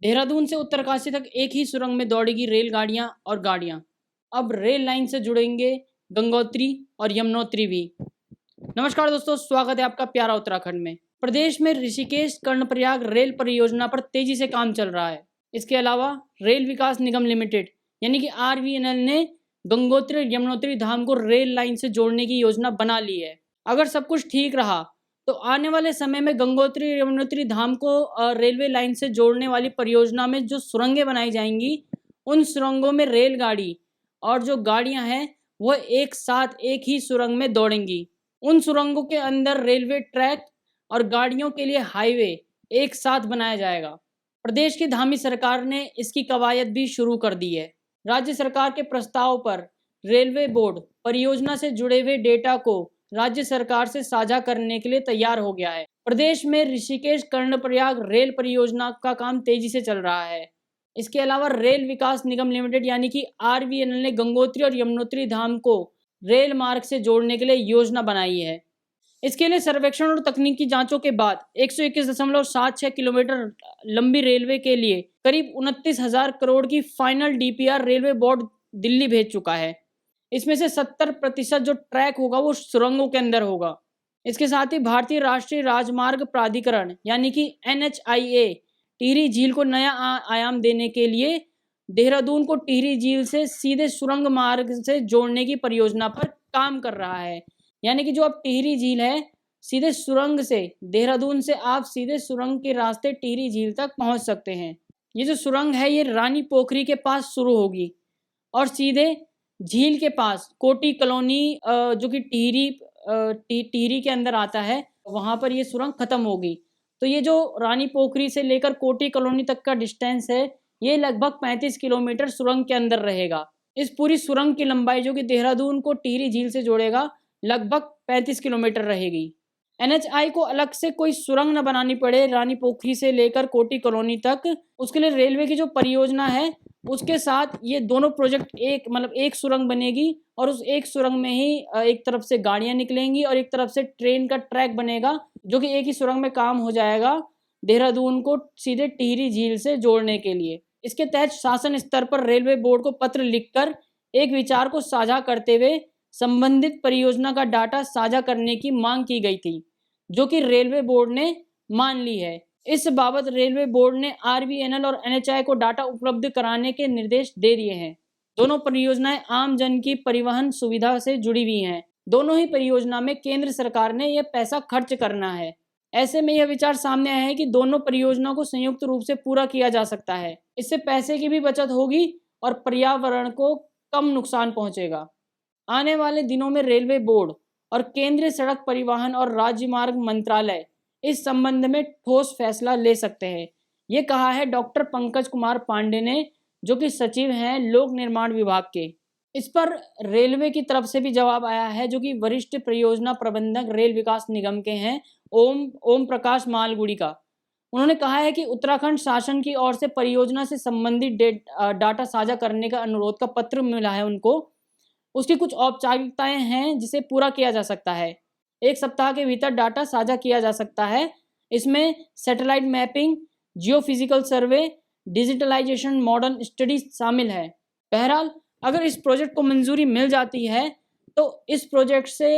देहरादून से उत्तरकाशी तक एक ही सुरंग में दौड़ेगी रेलगाड़ियां और गाड़ियां। अब रेल लाइन से जुड़ेंगे गंगोत्री और यमुनोत्री भी। नमस्कार दोस्तों, स्वागत है आपका प्यारा उत्तराखंड में। प्रदेश में ऋषिकेश कर्णप्रयाग रेल परियोजना पर तेजी से काम चल रहा है। इसके अलावा रेल विकास निगम लिमिटेड यानी कि RVNL ने गंगोत्री और यमुनोत्री धाम को रेल लाइन से जोड़ने की योजना बना ली है। अगर सब कुछ ठीक रहा तो आने वाले समय में गंगोत्री और यमुनोत्री धाम को रेलवे लाइन से जोड़ने वाली परियोजना में जो सुरंगें बनाई जाएंगी, उन सुरंगों में रेलगाड़ी और जो गाड़ियां हैं वह एक साथ एक ही सुरंग में दौड़ेंगी। उन सुरंगों के अंदर रेलवे ट्रैक और गाड़ियों के लिए हाईवे एक साथ बनाया जाएगा। प्रदेश की धामी सरकार ने इसकी कवायद भी शुरू कर दी है। राज्य सरकार के प्रस्ताव पर रेलवे बोर्ड परियोजना से जुड़े हुए डेटा को राज्य सरकार से साझा करने के लिए तैयार हो गया है। प्रदेश में ऋषिकेश कर्णप्रयाग रेल परियोजना का काम तेजी से चल रहा है। इसके अलावा रेल विकास निगम लिमिटेड यानी कि RVNL ने गंगोत्री और यमुनोत्री धाम को रेल मार्ग से जोड़ने के लिए योजना बनाई है। इसके लिए सर्वेक्षण और तकनीकी जांचों के बाद 121.76 किलोमीटर लंबी रेलवे के लिए करीब 29,000 करोड़ की final DPR railway board Delhi भेज चुका है। इसमें से 70% जो ट्रैक होगा वो सुरंगों के अंदर होगा। इसके साथ ही भारतीय राष्ट्रीय राजमार्ग प्राधिकरण यानी कि NHAI टिहरी झील को नया आयाम देने के लिए देहरादून को टिहरी झील से सीधे सुरंग मार्ग से जोड़ने की परियोजना पर काम कर रहा है। यानी कि जो अब टिहरी झील है, सीधे सुरंग से देहरादून से आप सीधे सुरंग के रास्ते टिहरी झील तक पहुंच सकते हैं। ये जो सुरंग है ये रानी पोखरी के पास शुरू होगी और सीधे झील के पास कोटी कॉलोनी जो कि टिहरी के अंदर आता है, वहां पर ये सुरंग खत्म होगी। तो ये जो रानी पोखरी से लेकर कोटी कॉलोनी तक का डिस्टेंस है, ये लगभग 35 किलोमीटर सुरंग के अंदर रहेगा। इस पूरी सुरंग की लंबाई जो कि देहरादून को टिहरी झील से जोड़ेगा, लगभग 35 किलोमीटर रहेगी। NHAI को अलग से कोई सुरंग न बनानी पड़े रानी पोखरी से लेकर कोटी कॉलोनी तक, उसके लिए रेलवे की जो परियोजना है उसके साथ ये दोनों प्रोजेक्ट एक सुरंग बनेगी और उस एक सुरंग में ही एक तरफ से गाड़ियां निकलेंगी और एक तरफ से ट्रेन का ट्रैक बनेगा, जो कि एक ही सुरंग में काम हो जाएगा देहरादून को सीधे टिहरी झील से जोड़ने के लिए। इसके तहत शासन स्तर पर रेलवे बोर्ड को पत्र लिखकर एक विचार को साझा करते हुए संबंधित परियोजना का डाटा साझा करने की मांग की गई थी, जो कि रेलवे बोर्ड ने मान ली है। इस बाबत रेलवे बोर्ड ने RVNL और NHAI को डाटा उपलब्ध कराने के निर्देश दे दिए हैं। दोनों परियोजनाएं आम जन की परिवहन सुविधा से जुड़ी हुई हैं। दोनों ही परियोजना में केंद्र सरकार ने यह पैसा खर्च करना है। ऐसे में यह विचार सामने आया है कि दोनों परियोजनाओं को संयुक्त रूप से पूरा किया जा सकता है। इससे पैसे की भी बचत होगी और पर्यावरण को कम नुकसान पहुंचेगा। आने वाले दिनों में रेलवे बोर्ड और केंद्रीय सड़क परिवहन और राजमार्ग मंत्रालय इस संबंध में ठोस फैसला ले सकते हैं। ये कहा है डॉक्टर पंकज कुमार पांडे ने, जो कि सचिव हैं लोक निर्माण विभाग के। इस पर रेलवे की तरफ से भी जवाब आया है, जो कि वरिष्ठ परियोजना प्रबंधक रेल विकास निगम के हैं ओम प्रकाश मालगुडी का। उन्होंने कहा है कि उत्तराखंड शासन की ओर से परियोजना से संबंधित डाटा साझा करने का अनुरोध का पत्र मिला है उनको। उसकी कुछ औपचारिकताएं हैं जिसे पूरा किया जा सकता है। 1 सप्ताह के भीतर डाटा साझा किया जा सकता है। इसमें सैटेलाइट मैपिंग, जियोफिजिकल सर्वे, डिजिटलाइजेशन, मॉडर्न स्टडी शामिल है। बहरहाल अगर इस प्रोजेक्ट को मंजूरी मिल जाती है तो इस प्रोजेक्ट से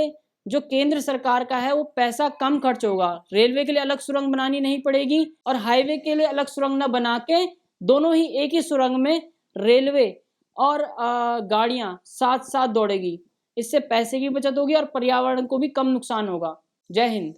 जो केंद्र सरकार का है वो पैसा कम खर्च होगा। रेलवे के लिए अलग सुरंग बनानी नहीं पड़ेगी और हाईवे के लिए अलग सुरंग न बना के दोनों ही एक ही सुरंग में रेलवे और गाड़ियां साथ साथ दौड़ेगी। इससे पैसे की बचत होगी और पर्यावरण को भी कम नुकसान होगा। जय हिंद।